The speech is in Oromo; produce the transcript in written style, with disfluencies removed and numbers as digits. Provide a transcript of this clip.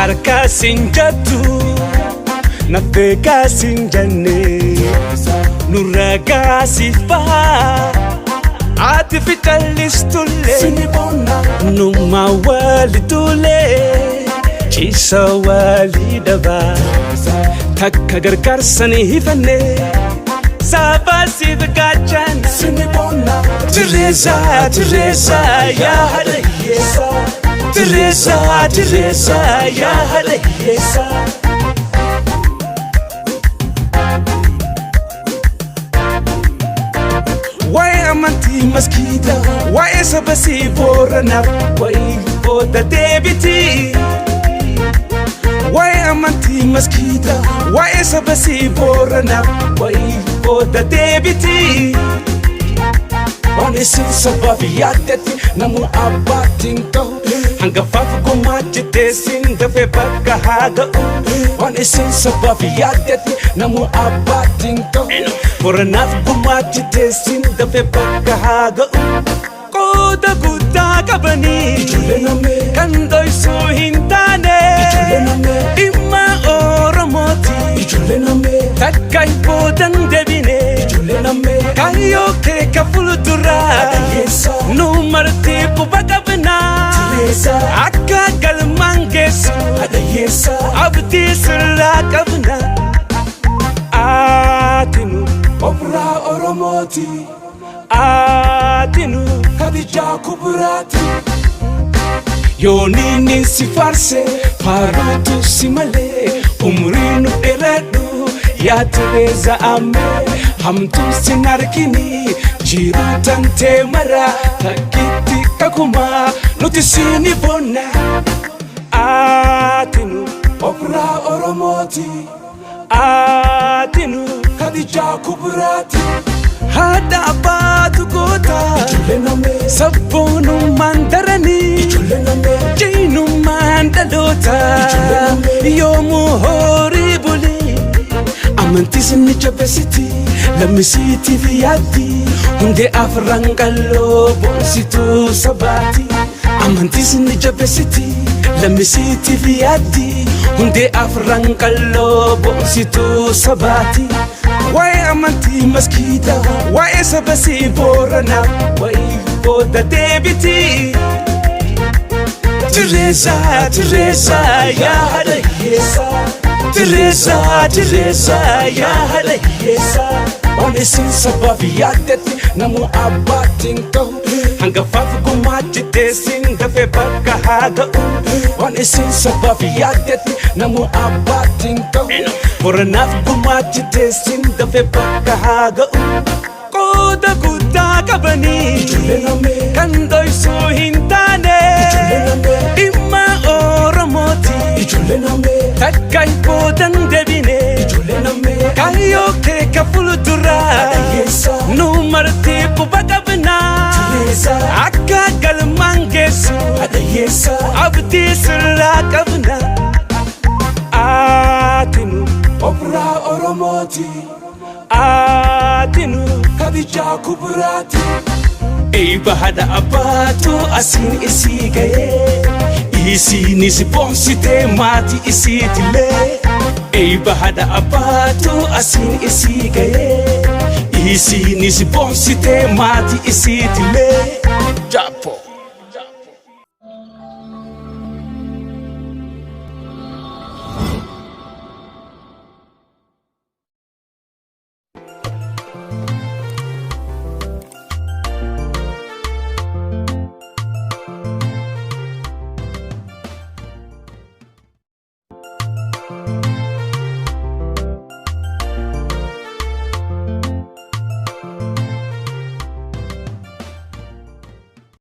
Harkasin jattu nafeekasin janne nurragaasi faa ati fitalistulle Sinibona numa walitulle ciisa walidaba takka gargaarsani hifanne saabasiif gaachana Sinibona Teresa, Teresa, ya Haleyesa Teresa, Teresa, ya Haleyesa Why amanti maskita, why sabasi borana, why boda debiti Why amanti maskita, why sabasi borana, why boda debiti Wanisin sababi yaadatti namu abbaatiin ta'u hanga faafa gumaachite sin dafee bakka haa ga'u Wanisin sababi yaadatti namu abbaatiin ta'u boranaaf gumaachite sin dafee bakka haa ga'u Qooda guddaa qabanii Ijoollee namee kan dhoksuu hin taane Ijoollee namee dhimma Oromooti Ijoollee namee takka hin boodan deebine Ijoollee namee Kayyoo kee ka fuulduraa Adayyeessa nu marti quba qabnaa Teresa akka galmaan geessu Adayyeessa abdii sirraa qabna Atinu Obraa Oromooti Atinu Kadijaa Kuburaati yooniin si faarse faaruutu si malee umrii nu dheeradhu yaa Teresa amee hamtuu sin argini jiruu tantee mara takkitti kakumaa nuti sini bonna Atinu Obraa Oromooti Atinu Kadijaa Kuburaati haadha abbaatu goota Ijoollee namee sabboonummaan daranii Ijoollee namee Jeenummaan dhaloota yoomuu horii bulii amantis ni jabeessiti lammisiitiif yaaddi hundee afran qalloo boonsituu sabaati amantis ni jabeessiti lammisiitiif yaaddi hundee afran qalloo boonsituu sabaati waa'ee amantii maskiita waa'ee sabasii boorana waa'ee booda deebiti Teresa, Teresa, ya Haleyesa Teresa, Teresa, ya Haleyesa Wanisin sababi yaadatti namu abbaatiin ta'u hanga faafa gumaachite sin dafee bakka haa ga'u Wanisin sababi yaadatti namu abbaatiin ta'u boranaaf gumaachite sin dafee bakka haa ga'u Qooda guddaa qabanii Ijoollee namee kan dhoksuu hin taane Ijoollee namee dhimma Oromooti Ijoollee namee takka hin boodan deebine Ijoollee namee kayyoo kee ka fuulduraa Adayyeessa nu marti quba qabnaa Teresa akka galmaan geessu Adayyeessa abdii sirraa qabna Atinu Obraa Oromooti Atinu Kadijaa Kuburaati Eeba haadha abbaatu asiin isii ga'ee isiinis boonsitee maatii isiitillee Eeba haadha abbaatu asiin isii ga'ee isiinis boonsitee maatii isiitillee